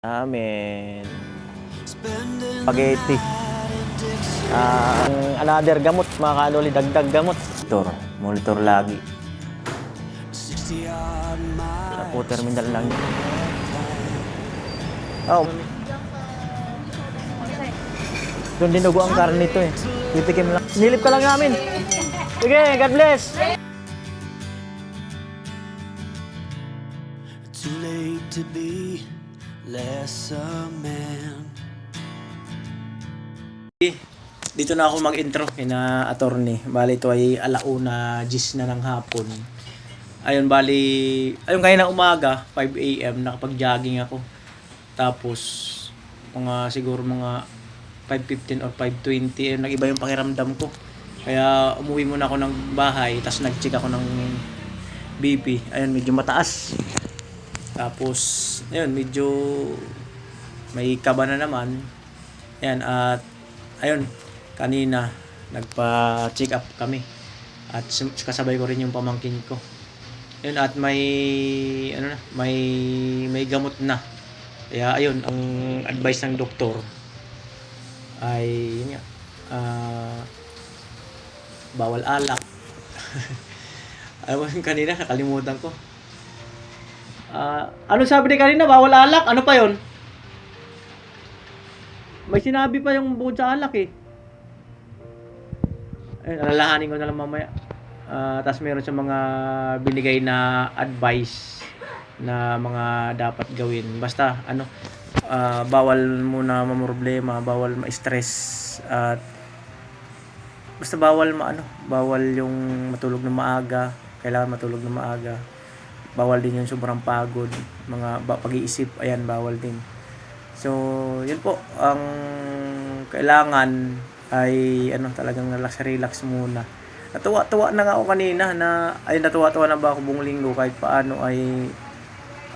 Amin. Spaghetti. Another gamot, mga kanoli, dagdag gamot. Monitor lagi. Sa po terminal lang yun. Oh. Doon dinugo ang karne nito eh. Titikim lang. Nilip ka lang namin. Sige, God bless. Too late to be less a man. Dito na ako mag-intro kina attorney. Bali ito ay 1:10 na ng hapon. Ayun, ayun kanina umaga, 5 AM, nakapag-jogging ako. Tapos siguro mga 5:15 or 5:20, nag-iba yung pakiramdam ko. Kaya umuwi muna ako ng bahay, tapos nag-check ako ng BP. Ayun, medyo mataas. Tapos, ayun, medyo may kaba na naman. Ayan, at ayun, kanina nagpa-check up kami. At kasabay ko rin yung pamangkin ko. Ayun, at may gamot na. Kaya ayun, ang advice ng doktor ay yun nga, bawal alak. Alam mo kanina, nakalimutan ko. Ano sabi ni kanina? Bawal alak? Ano pa yon? May sinabi pa yung bukod sa alak eh. Ayun, alalahanin ko na lang mamaya. Tapos meron sa mga binigay na advice na mga dapat gawin. Basta bawal muna mamroblema, bawal ma-stress, at basta bawal bawal yung matulog ng maaga. Kailangan matulog ng maaga. Bawal din yung sobrang pagod, mga pag-iisip, ayan, bawal din. So, yun po, ang kailangan ay talagang relax muna. Natuwa na nga ako kanina natuwa na ba ako buong linggo kahit paano ay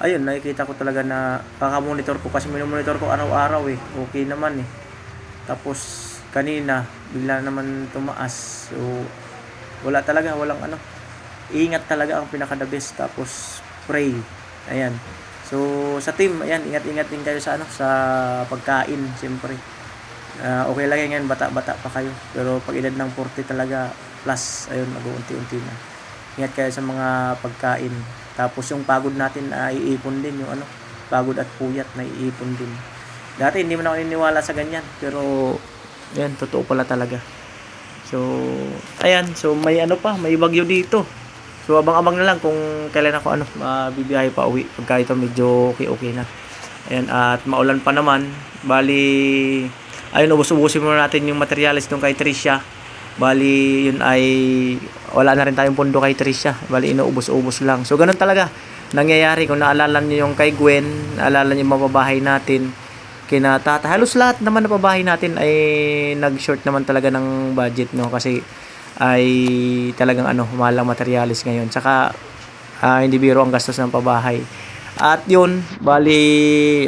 ayun, nakikita ko talaga na kakamonitor ko kasi minomonitor ko araw-araw eh. Okay naman eh. Tapos kanina bigla naman tumaas. So walang ingat talaga ang pinaka the best, tapos pray. Ayan. So sa team, ayan, ingat-ingat din kayo sa sa pagkain, siyempre. Okay lang yan, bata-bata pa kayo. Pero pag edad ng 40 talaga plus, ayun, mag-uunti-unti na. Ingat kayo sa mga pagkain. Tapos yung pagod natin iipon din, yung pagod at puyat na iipon din. Dati hindi man ako naniniwala sa ganyan, pero yan, totoo pala talaga. So ayan, so may may bagyo dito. So abang-abang na lang kung kailan ako mabibiyahe pa uwi pagka ito medyo okay na. Ayan, at maulan pa naman. Bali ayun, ubos-ubusin muna natin yung materials nung kay Tricia. Bali yun ay wala na rin tayong pondo kay Tricia. Bali inuubos-ubos lang. So ganun talaga nangyayari. Kung naalala niyo yung kay Gwen, naalala niyo yung mababahay natin, kina Tata, halos lahat naman na pabahay natin ay nag-short naman talaga ng budget, no, kasi ay talagang mahal ang materialis ngayon. Saka hindi biro ang gastos ng pabahay. At yun, bali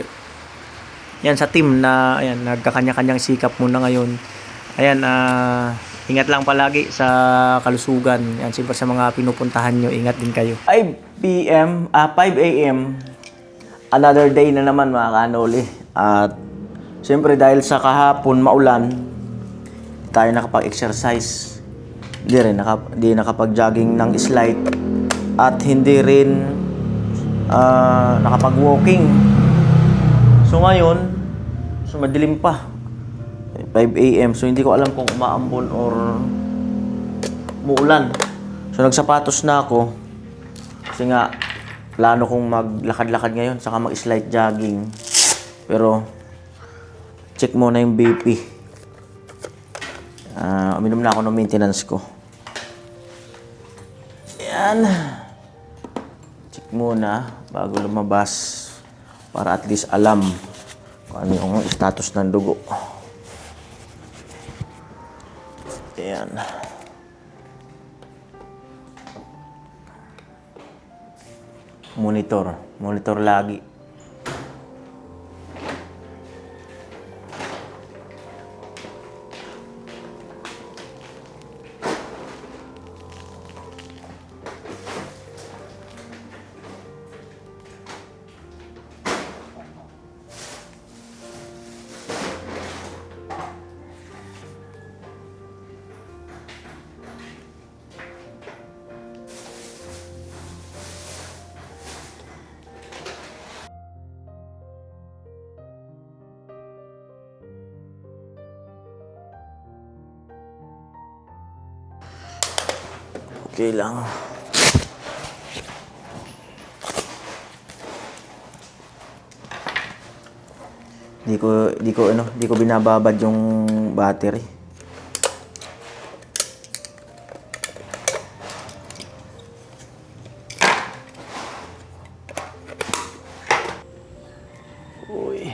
yan sa team na ayan, nagkakanya-kanyang sikap muna ngayon. Ayan, ingat lang palagi sa kalusugan. Yan, siyempre sa mga pinupuntahan nyo, ingat din kayo. 5 AM, another day na naman, mga kanoli. At siyempre dahil sa kahapon maulan, tayo nakapag-exercise. Hindi nakapag-jogging ng slight. At hindi rin nakapag-walking. So ngayon, madilim pa. 5 AM. So hindi ko alam kung umaambon or muulan. So nagsapatos na ako. Kasi nga, plano kong maglakad-lakad ngayon, saka mag-slight jogging. Pero, check muna yung BP. Uminom na ako ng maintenance ko. Ayan. Check muna bago lumabas. Para at least alam kung ano yung status ng dugo. Ayan. Monitor lagi. Okay lang. Di ko binababad yung battery. Uy.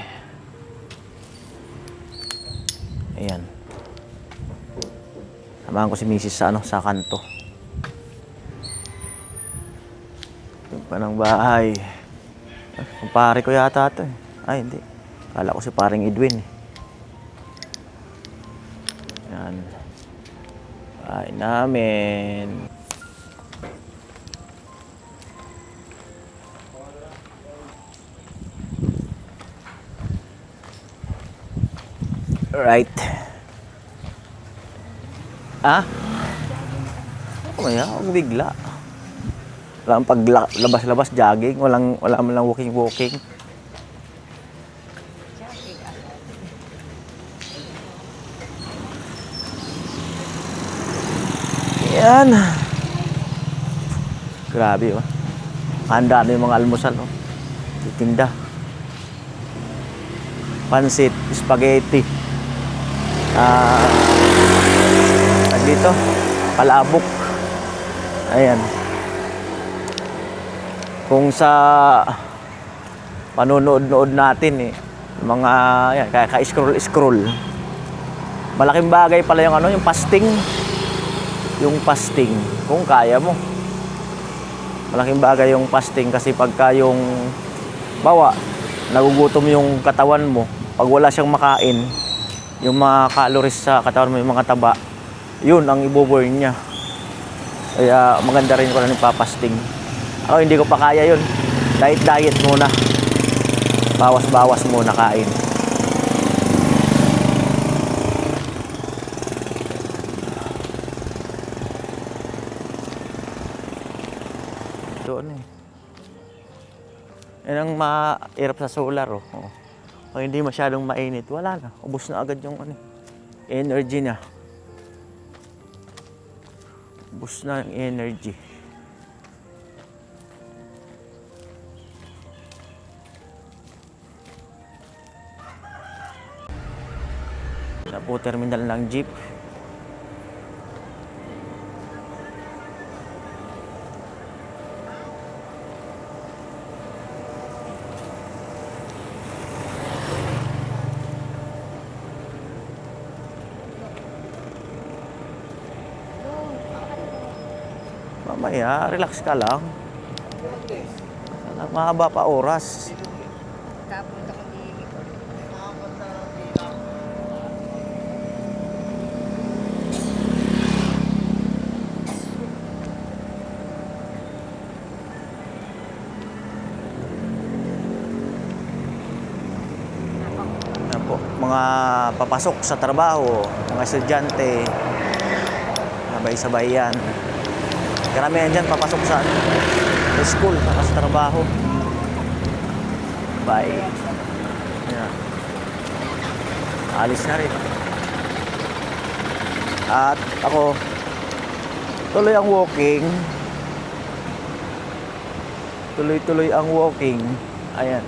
Ayan. Samahan ko si Mrs. sa kanto. Yung pa ng bahay. Kumpare ko yata ito eh. Ay, hindi. Kala ko si paring Edwin eh. Yan. Bahay namin. Right. Ah? Mamaya, huwag bigla. Walang paglabas-labas, jogging. Wala man lang walking. Yan. Grabe, oh. Handa na yung mga almusal, oh. Titinda. Pansit, spaghetti. Dito, palabok. Ayan. Kung sa panonood-nood natin, mga, yan, ka-scroll. Malaking bagay pala yung fasting. Yung fasting, kung kaya mo. Malaking bagay yung fasting kasi pagka yung nagugutom yung katawan mo, pag wala siyang makain, yung mga calories sa katawan mo, yung mga taba, yun ang ibo-burn niya. Kaya maganda rin ko na nagpa-fasting. Ako hindi ko pa kaya yun. Diet muna. Bawas-bawas muna kain. Doon eh. Yan ang mahirap sa solar, oh. Kung hindi masyadong mainit, wala na. Ubos na agad yung energy na. Ubos na yung energy. Sa po terminal ng jeep. Mamaya, relax ka lang. Mahaba pa oras. Kapunta ko dito. Yan po, mga papasok sa trabaho, mga estudyante, sabay-sabay yan. Karamihan dyan papasok sa school, sa trabaho. Bye. Yan. Alis na rin. At ako, tuloy ang walking. Tuloy-tuloy ang walking. Ayan.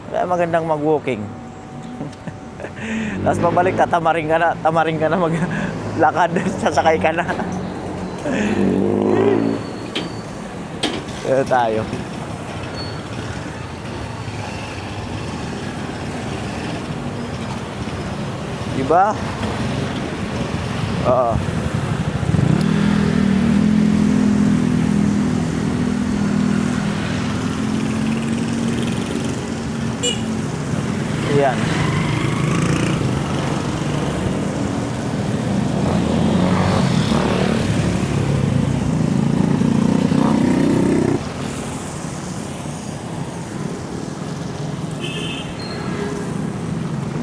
Kaya magandang mag-walking. Tapos pabalik, tamaring ka na maglakad, sasakay ka na. Kaya tayo. Diba? Oo. Yan.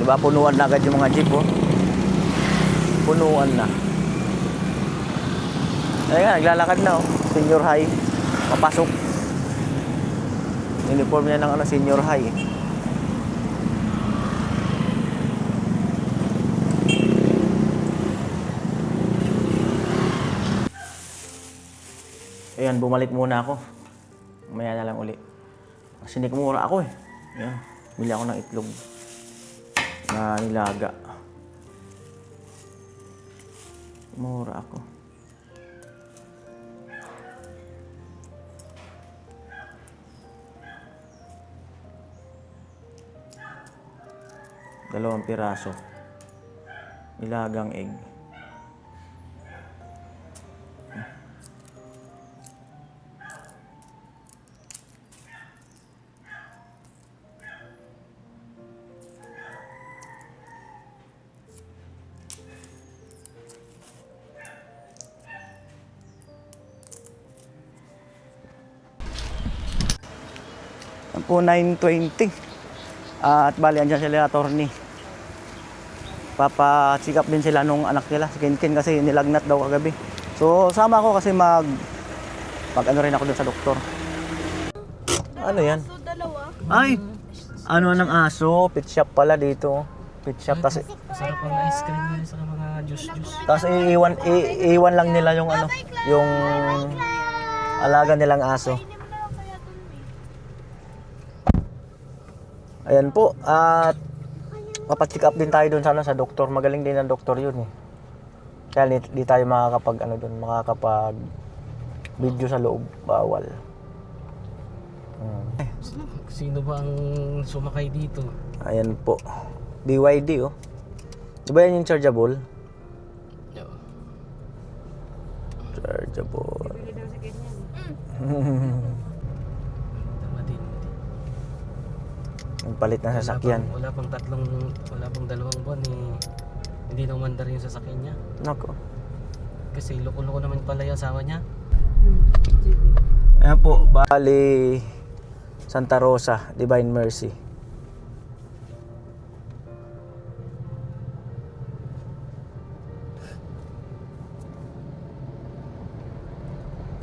Diba, punuan na agad yung mga jeep, oh. Punuan na. Ayun nga, naglalakad na, oh. Senior high. Papasok. Uniform niya ng senior high, eh. Ayan, bumalik muna ako. Mamaya na lang uli. Kasi mura ako eh. Ayan, bili ako ng itlog na nilaga. Mura ako. Dalawang piraso. Nilagang egg. Yan po, 9:20. At bali, andyan sila attorney. Papa-check up din sila nung anak nila, si Kinkin, kasi nilagnat daw kagabi. So, sama ako kasi mag ano rin ako dun sa doktor. Ano yan? Ay! Ano ng aso? Pet shop pala dito. Pet shop. Tas, Sarap ang ice cream nila sa mga juice. tas iiwan lang nila yung ano, yung alaga nilang aso. Ayan po, at papacheck up din tayo doon sana sa doktor. Magaling din ang doktor yun eh. Kaya di tayo makakapag ano doon, makakapag video sa loob, bawal. Sino ba ang sumakay dito? Ayan po. BYD oh. Di ba yan yung chargeable? Chargeable. Bili daw sa ganyan. Tama din. Nagpalit ng sasakyan. Wala pang 2 buwan eh. Hindi na umandar yung sasakyan niya. Nako. Kasi loko-loko naman pala yung asawa niya. Ayan po, bali Santa Rosa, Divine Mercy.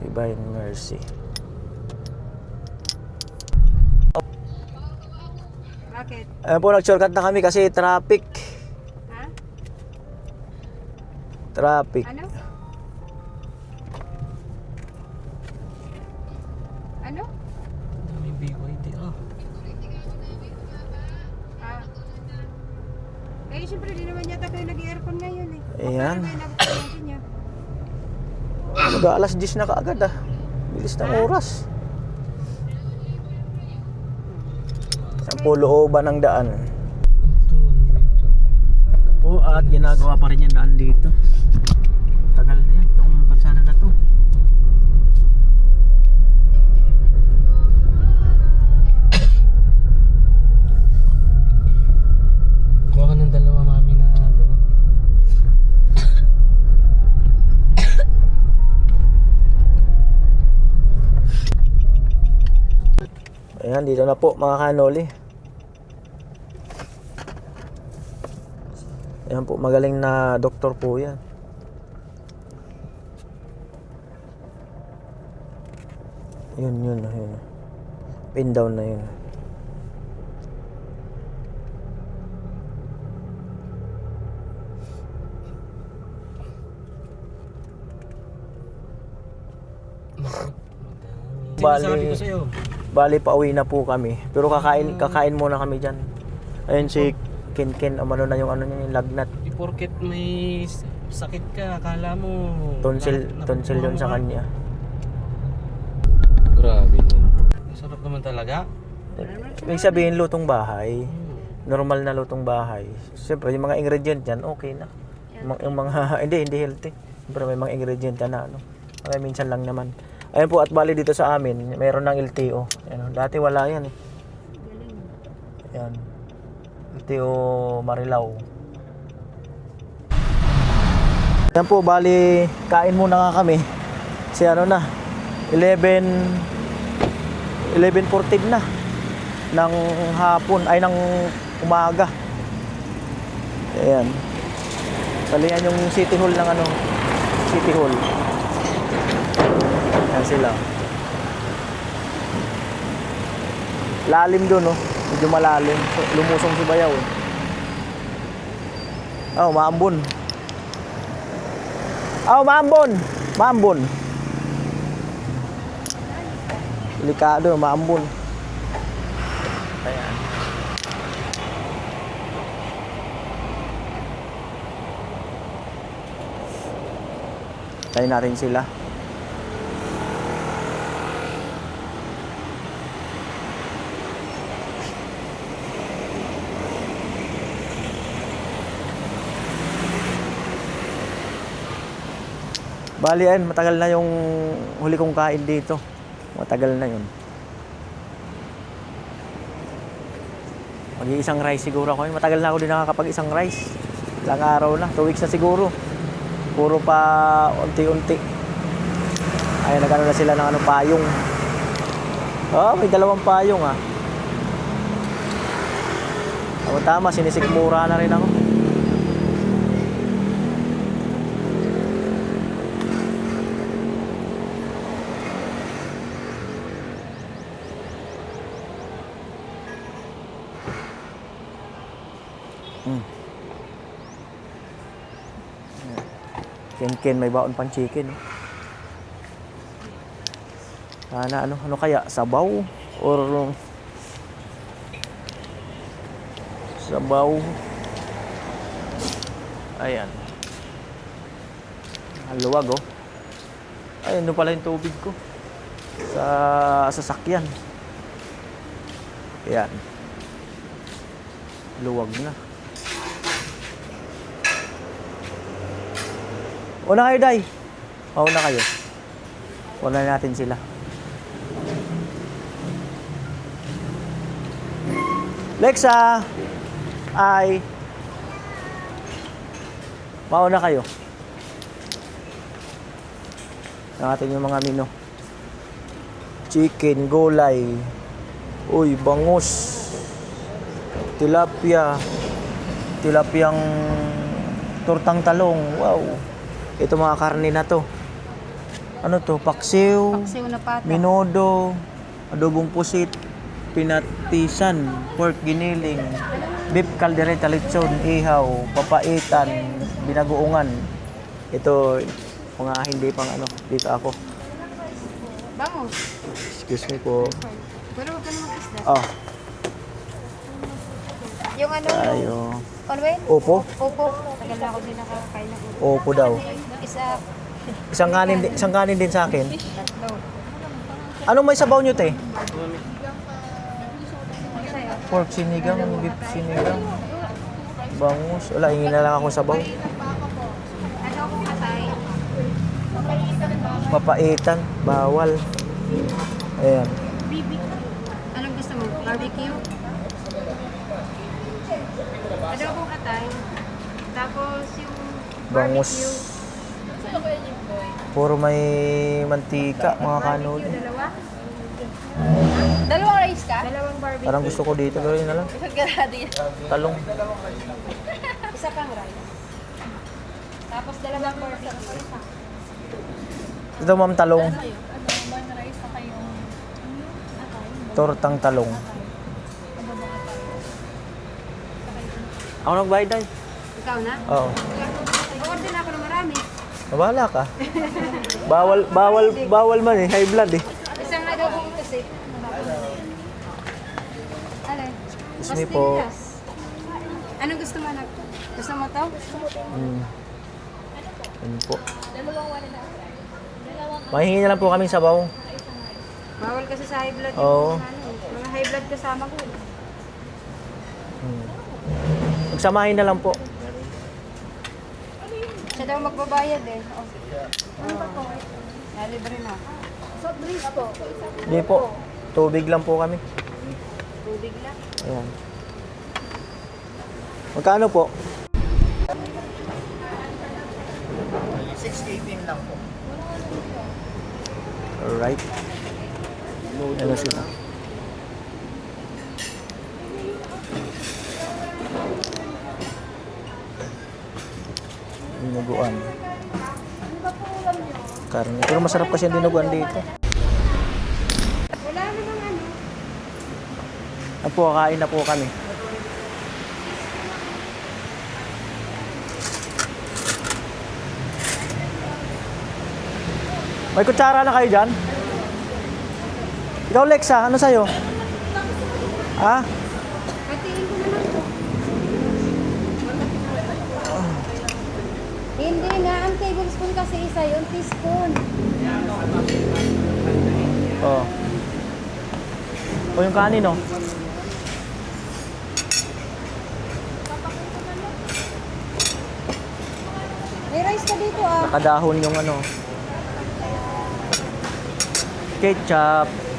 Divine Mercy. Bakit? Ayan po, nag-shortcut na kami kasi traffic. Ha? Traffic. Ano? Ano? May BYD ah. Ah. Eh, siyempre, di naman yata kayo nag-aircon ngayon eh. Ayan. Paano kayo natin niya? Mag-alas 10 na kaagad ah. Bilis ng oras. Saan po looban ng daan? Ito, Po, at ginagawa pa rin yung daan dito. Tagal na yan, itong kalsada na to. kuha ka ng 2 mami na gamot. Ayan, dito na po mga kanoli. Ayan po, magaling na doktor po yan. Yun. Pin down na yun. Sinasabi ko sa'yo. Bali, pauwi na po kami. Pero kakain muna kami dyan. Ayun si Kinkin, umano na yung ano niya, yung lagnat. Di porket may sakit ka, akala mo Tonsil yun sa kanya. Grabe nun. Masarap naman talaga. Ibig sabihin, lutong bahay. Normal na lutong bahay. Siyempre, yung mga ingredient dyan, okay na. Yung mga, hindi healthy. Siyempre, may mga ingredient dyan na ano. Kaya minsan lang naman. Ayun po, at bali dito sa amin, mayroon ng LTO. Ayan, dati wala yan eh. Ayan. LTO Marilao. Ayan po, bali, kain muna nga kami. Kasi ano na, 11:14 na ng hapon, ay ng umaga. Ayan. Salihan yung City Hall ng ano, City Hall. Ayan sila. Lalim doon, no? Medyo malalim. So, lumusong si Bayaw. Oh, maambon. Oh, maambon. Maambon. Delikado, maambon. Ayan. Tayo natin sila. Bali yan, matagal na yung huli kong kain dito. Matagal na yun. Mag-iisang rice siguro ako. Matagal na ako din nakakapag-isang rice. Ilang araw na, 2 weeks na siguro. Puro pa unti-unti. Ay, nagano na sila ng payong. Oh, may 2 payong ah. Tama, sinisikmura na rin ako. Ken, may baon pang chicken. Sana ano kaya? Sabaw? Or sabaw? Ayan. Haluwag oh. Ayun, doon pala yung tubig ko. Sa sasakyan. Ayan. Luwag na. Una kayo, Day. Mauna kayo. Una natin sila. Lexa! Ay. Mauna kayo. Natin yung mga menu. Chicken, gulay. Uy, bangus. Tilapia. Tilapiyang tortang talong. Wow. Ito mga karne na to. Ano to? Paksiw, Paksiw na pata. minodo, adobong pusit, pinatisan, pork giniling, beef caldereta, lechon, ihaw, papaitan, binagoongan. Ito mga hindi pang ano, dito ako. Bangus. Excuse me po. Pero huwag ka na mag-isda. Oh, Yung ano, tayo. ano ba yun? Opo? Opo. Tagal na ako din nakakain ng opo. Opo daw. Isa, Isang kanin din sa akin. tatlo. Anong may sabaw nyo, te? Sa'yo. Pork sinigang, beef sinigang, bangus. Wala, hingin na lang akong sabaw. Ano akong katay? Papaitan, bawal. Ayan. Anong gusto mo? Barbecue? Ano akong katay? Tapos yung Bangus. barbecue. Puro may mantika, mga kanol. Barbecue, dalawa? Dalawang rice ka? Dalawang barbecue. Parang gusto ko dito, pero yun na lang. Isang garado yan. Talong. Isa pang rice. Tapos dalawang barbecue. Ito, ma'am, talong. Tortang talong. Ako nagbayad ay. Ikaw na? Oo. Order na ako ng marami. Bahala ka. Bawal man eh. High blood eh. Isang adobong kasi. Alay. Excuse me po. Pastillas. Anong gusto mo, anak? Gusto mo to? Ano po. Mahihingi na lang po kaming sabaw. Bawal kasi sa high blood. Oo. Yung mga high blood kasama ko. Magsamahin na lang po. Siya daw magbabayad eh. Ano ba po? Libre na. Soft drinks po. Hindi po. Tubig lang po kami. Tubig lang. Ayan. Magkano po? 618 lang po. Alright. Ano sila? Dinuguan. Karne. Pero masarap kasi ang dinuguan dito. Wala namang ano. Ano po, kain na po kami. May kutsara na kayo dyan? Ikaw Ikaw, Lexa, ano sa'yo? Ha? Hatiin ko na lang po. Hindi nga, ang tablespoon kasi isa yun, teaspoon. Oo. O yung kanin, no? May rice ka dito ah. Nakadahon yung ano. Ketchup.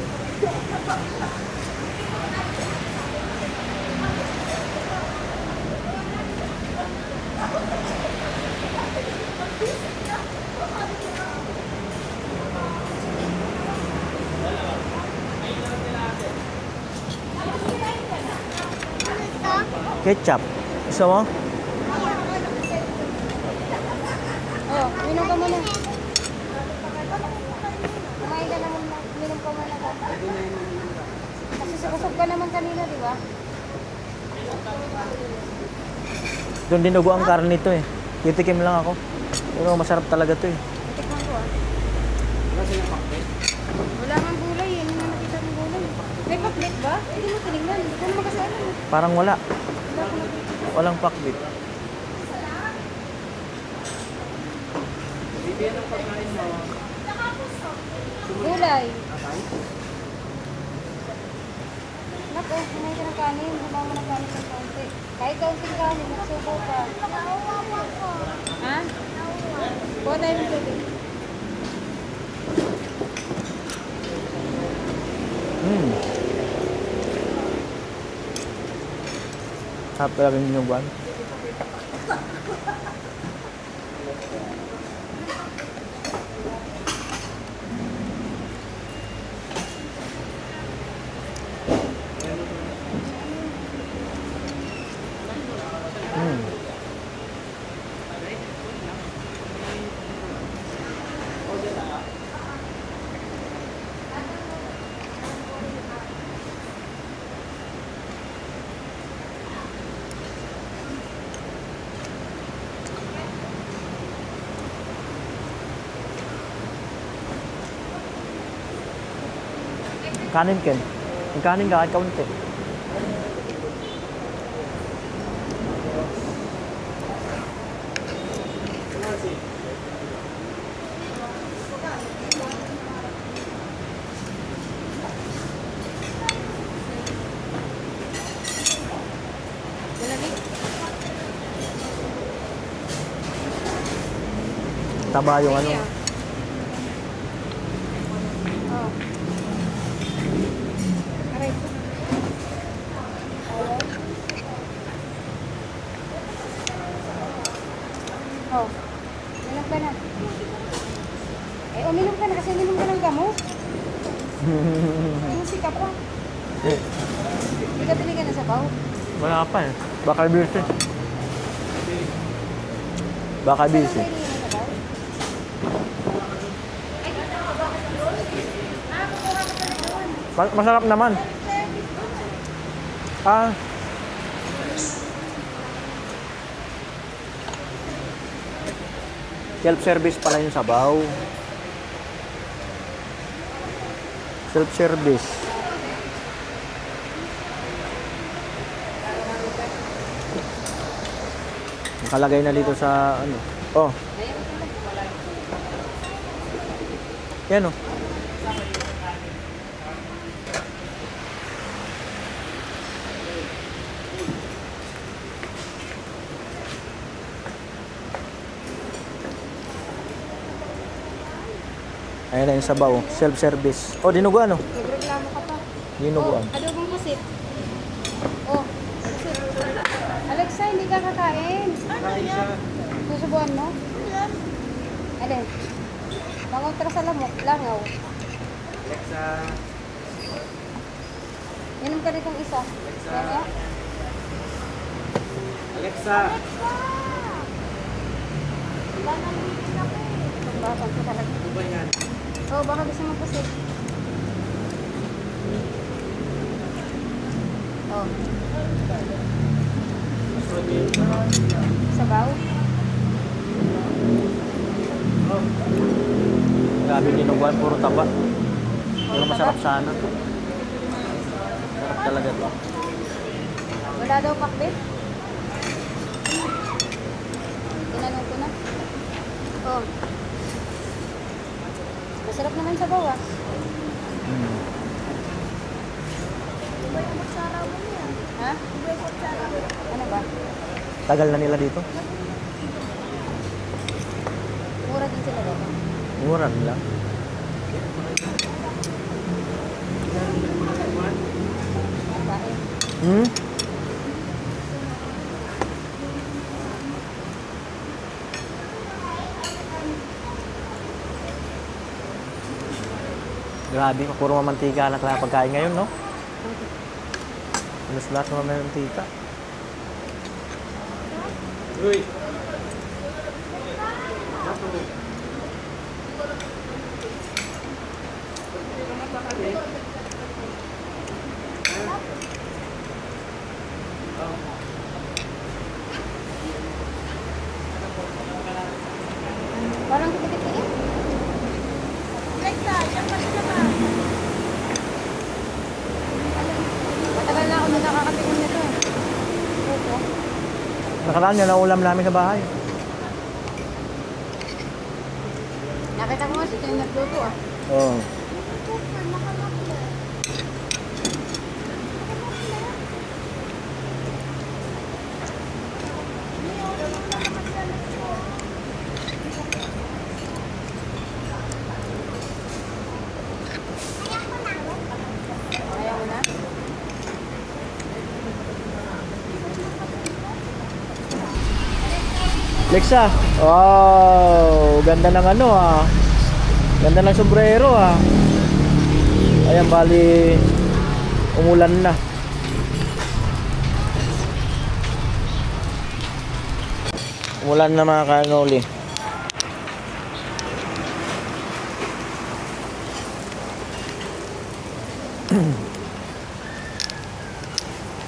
Ketchup. Gusto mo? Oh, minom ka muna. Kumain ka naman, minom ka muna ka. Kasi busog ka naman kanina, di ba? Doon dinugo ang karne nito eh. Titikim lang ako. Pero masarap talaga to eh. Tikman ko ah. Wala kang gulay, yun yung nakita ng gulay. May paklit ba? Hindi mo tinignan. Hindi ko naman kasi alam. Parang wala. Wala ko nakita. Walang pakbit. Gulay. Nako, kumain ka ng kanin. Gumawa mo ng kanin ng konti. Kahit kaunting kanin, nagsubo ka. Ha? Kuha tayo ng tubig. Sarap talaga yung dinuguan. Kanin, Ken. Yung kanin ka, kahit kaunti. Lalagay. Taba yung ano. Oh. Aray. Oh. Minom ka na. Eh, uminom ka na kasi uminom ka ng gamot. Musik ka pa. Hindi ka binigyan ng sabaw. Wala pa eh. Baka busy. Baka Saan ang busy. kainin ng sabaw? Masarap naman. Ah. Self-service pala yung sabaw. Self-service. Nakalagay na dito sa ano. Oh. Yan oh. Ayan na yung sabaw. Self-service. Oh, dinuguan oh. Nagreklamo ka pa. Dinuguan. Oh, adobong pusit. Oh, pusit. Alexa, hindi ka kakain. Ano yan? Susubuan mo? Alin? Mangontra sa lamok. Langaw. Alexa. Inom ka ditong isa. Alexa. Alexa. Baka ko talaga. Ano ba yan? Oh, baka gusto mo pusit. Oh. Sabaw? Grabe dinuguan. Puro taba. Pero Puro masarap taba? sana. Sarap talaga to. Wala daw pakbet. Tinanong ko na. Oh. Masarap naman sa bawa. Ha? Ano ba? Tagal na nila dito. Mura din sila dito. Mura nila. Babae. Hmm? Grabe, puro mamantika na talaga pagkain ngayon, no? Halos lahat ng mamantika. Uy! Parang kitikit-tikit. Matagal na ako na nakakatikim nito. Opo. Nakaraan yan ang ulam namin sa bahay. Nakita ko nga si Tim nagluto ah. Oo. Ayaw mo na? Lexa, wow, ganda ng ano ah. Ganda ng sombrero ah. Ayan, bali umulan na. Umulan na mga kanoli.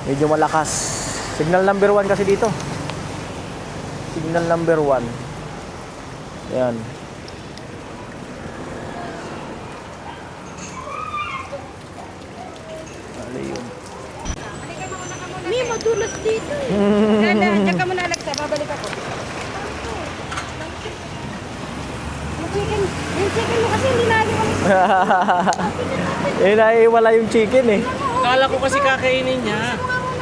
Medyo malakas. Signal number 1 kasi dito. Signal number 1. Ayan. Ano yun? May madulas dito eh. Diyan ka muna Alexa, babalik ako. Yung chicken mo kasi hindi naliwan. Eh, naiwala yung chicken eh. Kala ko kasi kakainin niya.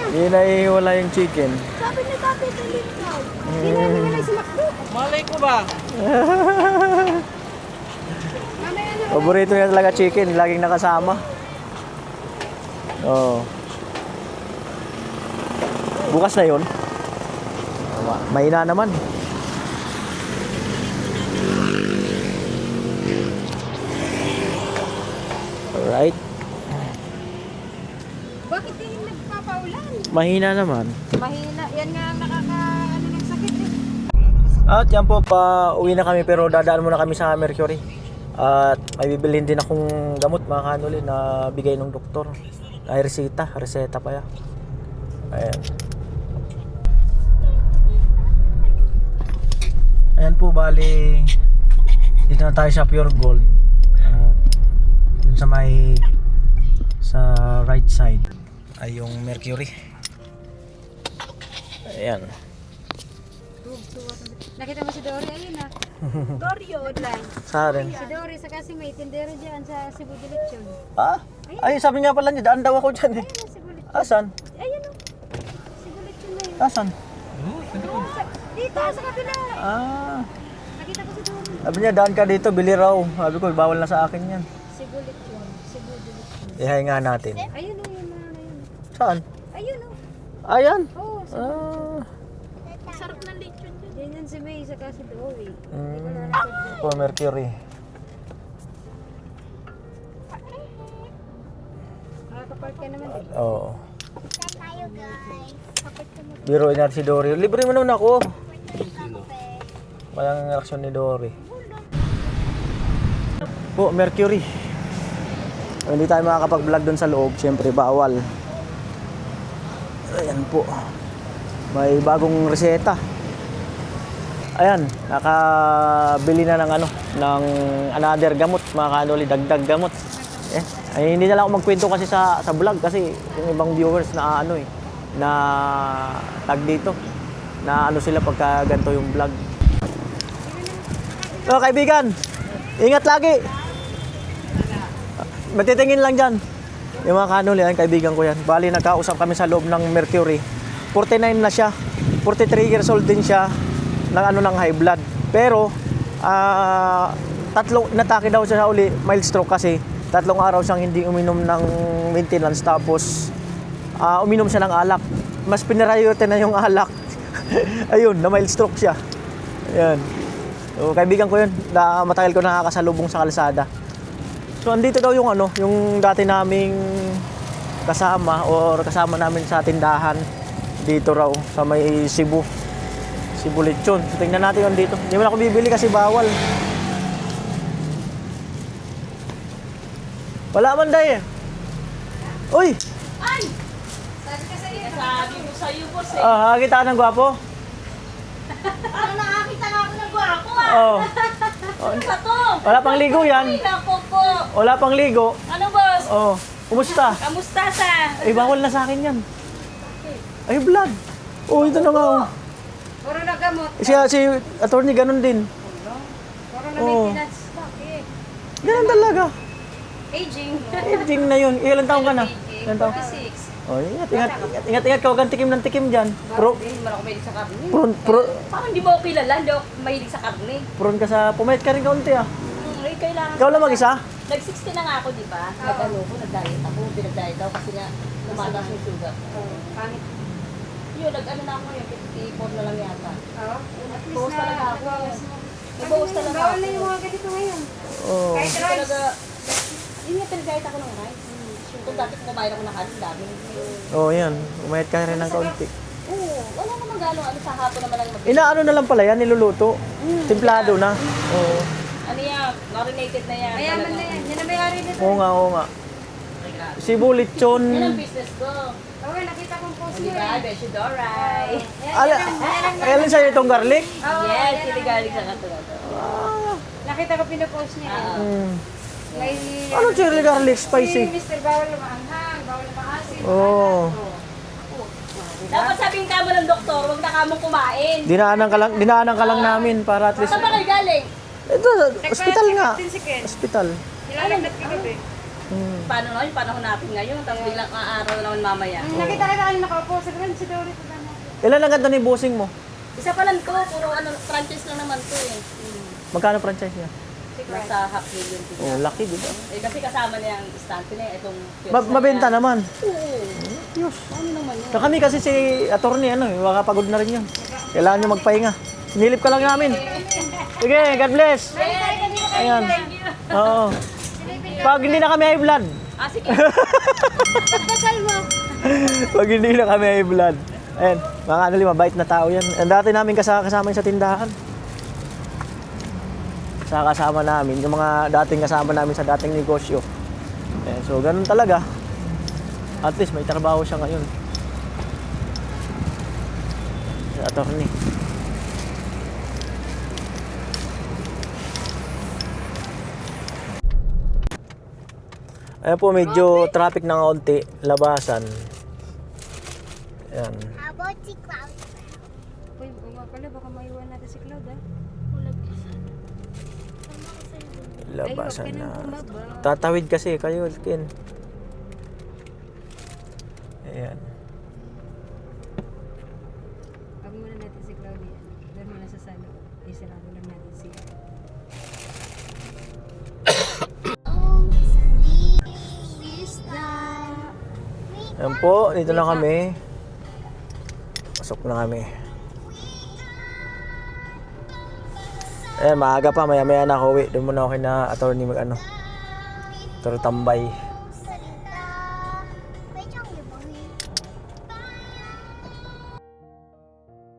Eh, naiwala yung chicken. Sabi ni Tati, tulit ka. Hindi namin nila si Macdo. Malay ko ba? Mamaya na. Paborito niya talaga chicken, laging nakasama. Oo. Bukas na yun. Mahina naman. Alright. Bakit yung nagpapaulan? Mahina naman. Mahina. Yan nga ang nakaka-ano ng sakit eh. At yan po, pa uwi na kami pero dadaan muna kami sa Mercury. At may bibilhin din akong gamot mga kanuli na bigay ng doktor. Ay reseta pa yan. Ayan. Ayan po, bali dito na tayo sa Pure Gold. Dun sa may sa right side ay yung Mercury. Ayan. Nakita mo si Dory, ayun na. Dory yun lang. Sa rin. Si Dory, sa kasi may tindero dyan sa Cebu Direction. Ah? Ay, sabi nga pala niya, daan daw ako dyan eh. Ayun na, Cebu Direction. Asan? Ayun o. Cebu Direction na yun. Asan? Dito, sa kabila. Ah. Nakita ko si Dory. Sabi niya, daan ka dito, bili raw. Sabi ko, bawal na sa akin yan. Cebu Direction. Cebu Direction. Ihay nga natin. Ayun o, yun na yun. Saan? Ayun o. Ayan. Oo, Ah. sarap ng lechon dyan. Yan yan si May, saka si Dory. Po, Mercury. Makakapark ka naman din. Oo. Biruin natin si Dory. Libre mo naman ako. Walang reaksyon ni Dory. Po, Mercury. Hindi tayo makakapag-vlog doon sa loob. Siyempre, bawal. Ayan po. May bagong reseta. Ayan, nakabili na ng ano, ng another gamot, mga kanoli, dagdag gamot. Ay, hindi na lang ako magkwento kasi sa vlog kasi yung ibang viewers na ano na tag dito. Na ano sila pagka ganito yung vlog. So, kaibigan, ingat lagi. Matitingin lang dyan. Yung mga kanol yan, kaibigan ko yan. Bali, nagkausap kami sa loob ng Mercury. 49 na siya. 43 years old din siya ng high blood. Pero, tatlong inatake daw siya sa uli, mild stroke kasi 3 araw siyang hindi uminom ng maintenance tapos uminom siya ng alak. Mas pinarayote na yung alak. Ayun, na mild stroke siya. Ayan. So, kaibigan ko yun. Matagal ko nakakasalubong sa kalsada. So, andito daw yung yung dati naming kasama or kasama namin sa tindahan dito raw sa may Cebu Lechon. So, tingnan natin yun dito. Hindi mo na ako bibili kasi bawal. Wala man day. Uy! Ay! Sabi ko sa'yo, boss eh. Nakakita ka ng gwapo? Ano nakakita nga ako ng gwapo ah? Oo. Ano ba to? Wala pang ligo yan. Ay, naku po. Wala pang ligo. Ano, boss? Oh, kumusta? Kamusta sa? Eh, bawal na sa akin yan. Ay, blood. Oh, ito na nga. Oh. Puro na gamot. Si attorney ganun din. Puro na Oo. maintenance. Bakit? Ganun talaga. Aging. Aging na yun. Ilan taong ka na? Ilan taong? 46. Oh, ingat. Ka huwag tikim ng tikim dyan. Hindi naman ako mahilig sa karne. Parang di ba ako kilala, hindi ako mahilig sa karne. Prone ka sa, pumayat ka rin kaunti ah. Kailangan. Ikaw lang mag-isa? Nag-60 na nga ako, di ba? Nag-ano ko, nag-diet ako. Pinag-diet ako kasi nga lumataas yung sugar. Pangit. Yun, nag-ano na ako yun, 54 na lang yata. Oo. Bawas talaga ako. Bawas talaga ako. Bawal na yung mga ganito ngayon. Oo. Kahit rice. Yun nga, pinag-diet ako ng rice. Kung dati kumain ako ng kanin, dami. Oh, yan. Pumayat ka rin ng kaunti. Oo, wala naman gano'n. Ano sa hapon naman ang mag- Inaano na lang pala yan, niluluto. Templado na. Oo. Ano yan? Marinated na yan. Mayaman na yan. Yan ang may-ari nito. Oo nga. Cebu Lechon. Yan ang business ko. Okay, nakita kong post niyo. Diba? Beshi Doray. Alin sa'yo itong garlic? Yes, hindi galing sa katulad. Nakita ko pinapost niya. May... Ano chili garlic spicy? Mr. Bawal na maanghang, bawal na maasin. Oo. Dapat sabihin ka mo ng doktor, huwag na kamong kumain. Dinaanan ka lang namin para at least. Saan ba kayo galing? Ito, hospital nga. Hospital. Nilalagdat ka gabi. Paano na yung panahon natin ngayon? Tapos biglang araw naman mamaya. Nakita ka kanina nakaupo sa grand si Dory. Ilan ang ganda ni bossing mo? Isa pa lang to, puro franchise lang naman to eh. Magkano franchise niya? Nasa half million. Oh, lucky, di ba? Eh kasi kasama niya ang istante niya, itong... Mabenta naman. Oo. Diyos. Ano naman yun? So, kami kasi si attorney, makapagod na rin yun. Kailangan nyo magpahinga. Sinilip ka lang namin. Sige, God bless. Ayan. Oo. Pag hindi na kami high blood. Ah, sige. Pagdasal mo. Pag hindi na kami high blood. Ayan, mga mabait na tao yan. Ang dati namin kasama sa tindahan. Kasama namin, yung mga dating kasama namin sa dating negosyo. Ayan, so, ganun talaga. At least may trabaho siya ngayon. Si attorney. Ayan po, medyo traffic na kaunti, labasan. Ayan. How about si Cloud? Uy, bunga pala, baka maiwan natin si Cloud ah. Labasan na. Tatawid kasi kayo, Ken. Ayan. Huwag muna natin si Cloud yan. Doon muna sa salo. Isarado lang natin siya. Ayan po, dito na kami. Pasok na kami. Ayan, maaga pa, maya-maya na ako uwi. Doon muna ako kay na attorney mag-ano. Pero tambay.